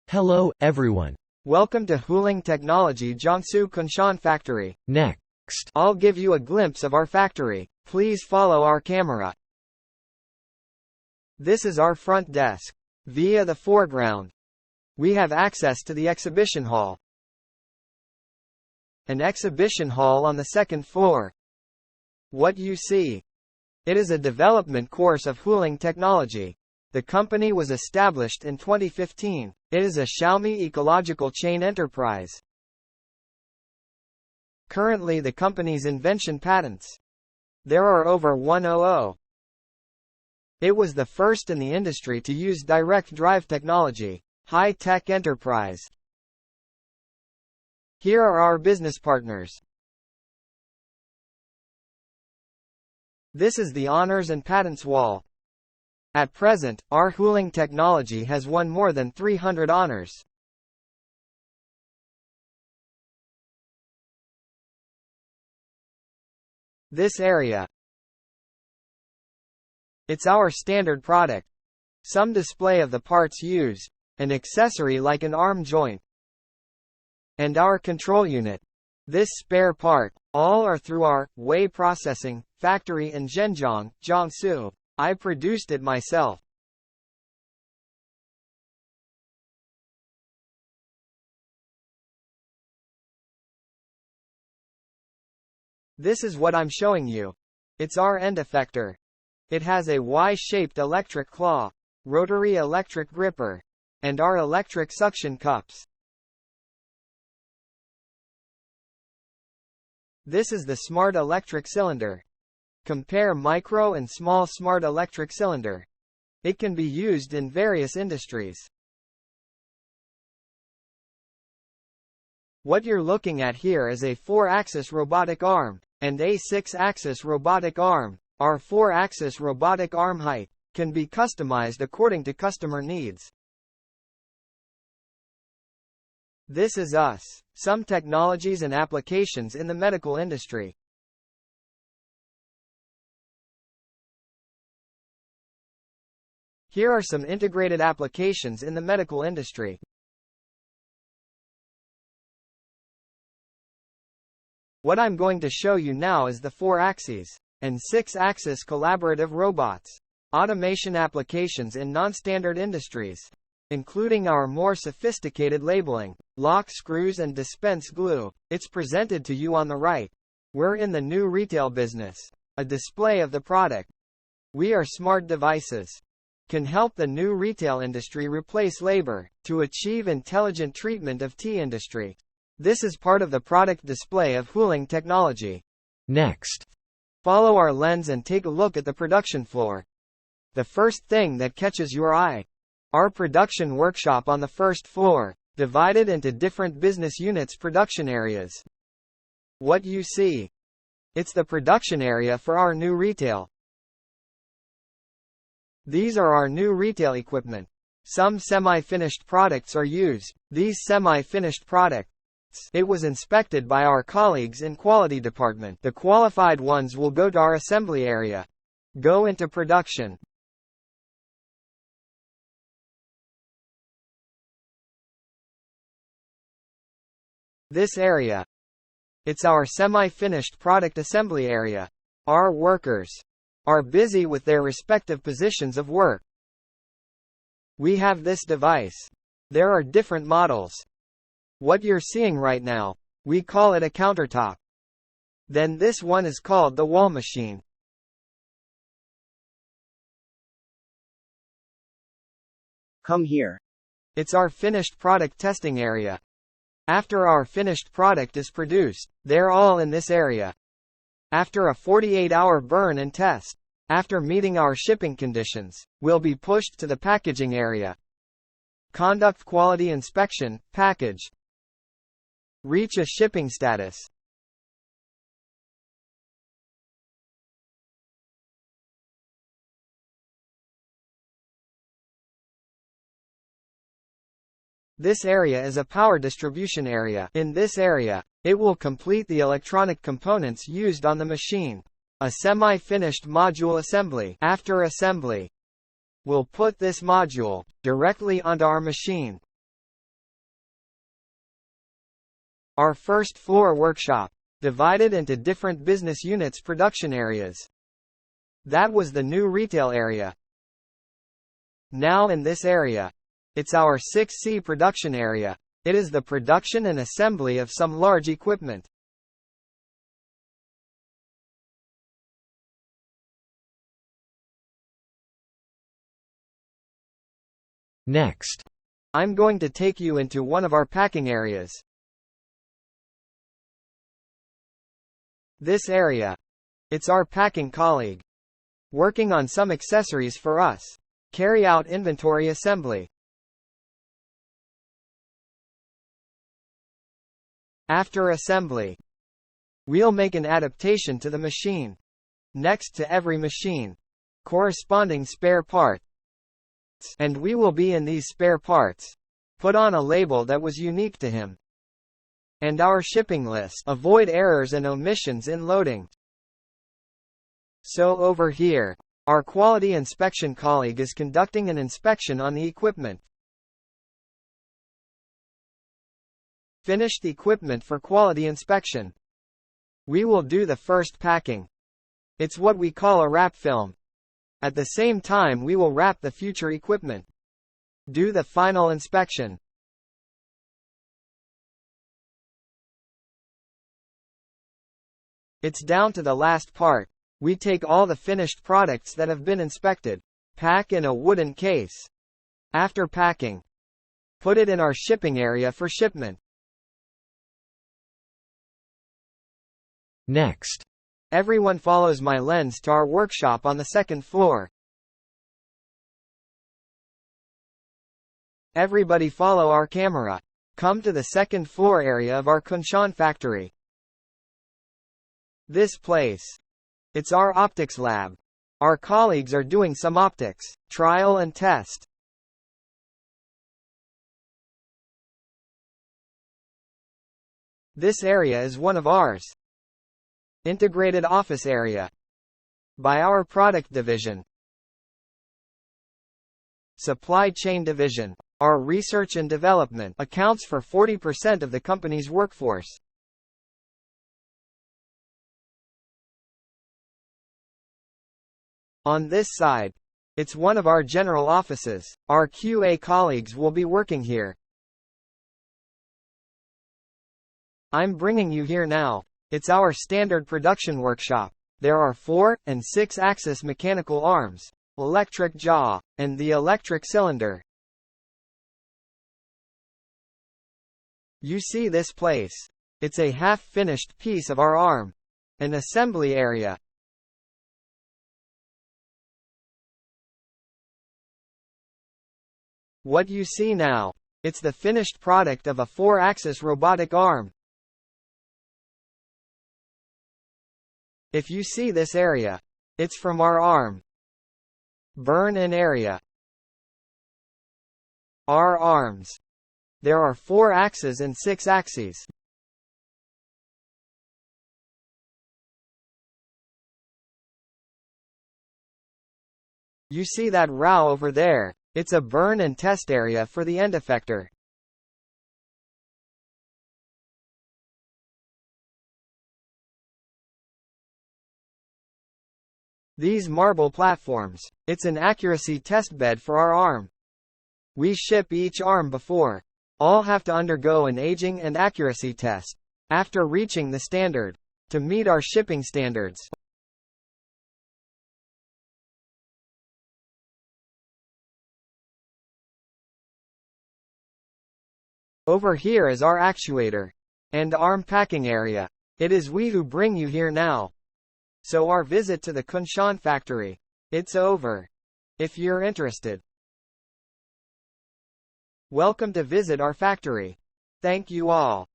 Hello, everyone. Welcome to HuiLing Technology Jiangsu Kunshan Factory. Next, I'll give you a glimpse of our factory. Please follow our camera. This is our front desk. Via the foreground, we have access to the exhibition hall. An exhibition hall on the second floor. What you see. It is a development course of HuiLing Technology. The company was established in 2015. It is a Xiaomi ecological chain enterprise. Currently the company's invention patents. There are over 100. It was the first in the industry to use direct drive technology. High-tech enterprise. Here are our business partners. This is the honors and patents wall. At present, our HuiLing Technology has won more than 300 honors. This area. It's our standard product. Some display of the parts used, an accessory like an arm joint, and our control unit. This spare part, all are through our Wei processing factory in Zhenjiang, Jiangsu. I produced it myself. This is what I'm showing you. It's our end effector. It has a Y-shaped electric claw, rotary electric gripper, and our electric suction cups. This is the smart electric cylinder. Compare micro and small smart electric cylinder. It can be used in various industries. What you're looking at here is a 4-axis robotic arm, and a 6-axis robotic arm. Our 4-axis robotic arm height can be customized according to customer needs. This is us. Some technologies and applications in the medical industry. Here are some integrated applications in the medical industry. What I'm going to show you now is the 4-axis and 6-axis collaborative robots. Automation applications in non-standard industries, including our more sophisticated labeling, lock screws and dispense glue. It's presented to you on the right. We're in the new retail business. A display of the product. We are smart devices. Can help the new retail industry replace labor, to achieve intelligent treatment of tea industry. This is part of the product display of HuiLing Technology. next, Follow our lens and take a look at the production floor. The first thing that catches your eye. Our production workshop on the first floor, divided into different business units production areas. What you see. It's the production area for our new retail. These are our new retail equipment. Some semi-finished products are used. These semi-finished products. It was inspected by our colleagues in quality department. The qualified ones will go to our assembly area. Go into production. This area. It's our semi-finished product assembly area. Our workers are busy with their respective positions of work. We have this device. There are different models. What you're seeing right now, we call it a countertop. Then this one is called the wall machine. Come here. It's our finished product testing area. After our finished product is produced, they're all in this area. After a 48-hour burn and test, after meeting our shipping conditions, will be pushed to the packaging area. Conduct quality inspection, package. Reach a shipping status. This area is a power distribution area. In this area, it will complete the electronic components used on the machine. A semi-finished module assembly. After assembly, we'll put this module directly onto our machine. Our first floor workshop, divided into different business units production areas. That was the new retail area. Now in this area, it's our 6C production area. It is the production and assembly of some large equipment. Next, I'm going to take you into one of our packing areas. This area. It's our packing colleague, working on some accessories for us. Carry out inventory assembly. After assembly, we'll make an adaptation to the machine. Next to every machine, corresponding spare part. And we will be in these spare parts. Put on a label that was unique to him. And our shipping list. Avoid errors and omissions in loading. So over here, our quality inspection colleague is conducting an inspection on the equipment. Finished equipment for quality inspection. We will do the first packing. It's what we call a wrap film. At the same time we will wrap the future equipment. Do the final inspection. It's down to the last part. We take all the finished products that have been inspected, pack in a wooden case. After packing, put it in our shipping area for shipment. next, Everyone follows my lens to our workshop on the second floor. Everybody follow our camera. Come to the second floor area of our Kunshan factory. This place. It's our optics lab. Our colleagues are doing some optics, trial and test. This area is one of ours. Integrated office area. By our product division. Supply chain division. Our research and development accounts for 40% of the company's workforce. On this side, it's one of our general offices. Our QA colleagues will be working here. I'm bringing you here now. It's our standard production workshop. There are 4 and 6-axis mechanical arms, electric jaw, and the electric cylinder. You see this place. It's a half-finished piece of our arm. An assembly area. What you see now, it's the finished product of a 4-axis robotic arm. If you see this area, it's from our arm. Burn-in area. Our arms. There are 4 axes and 6 axes. You see that row over there? It's a burn and test area for the end effector. These marble platforms, it's an accuracy test bed for our arm. We ship each arm before. All have to undergo an aging and accuracy test after reaching the standard to meet our shipping standards. Over here is our actuator and arm packing area. It is we who bring you here now. So our visit to the Kunshan factory, it's over. If you're interested, welcome to visit our factory. Thank you all.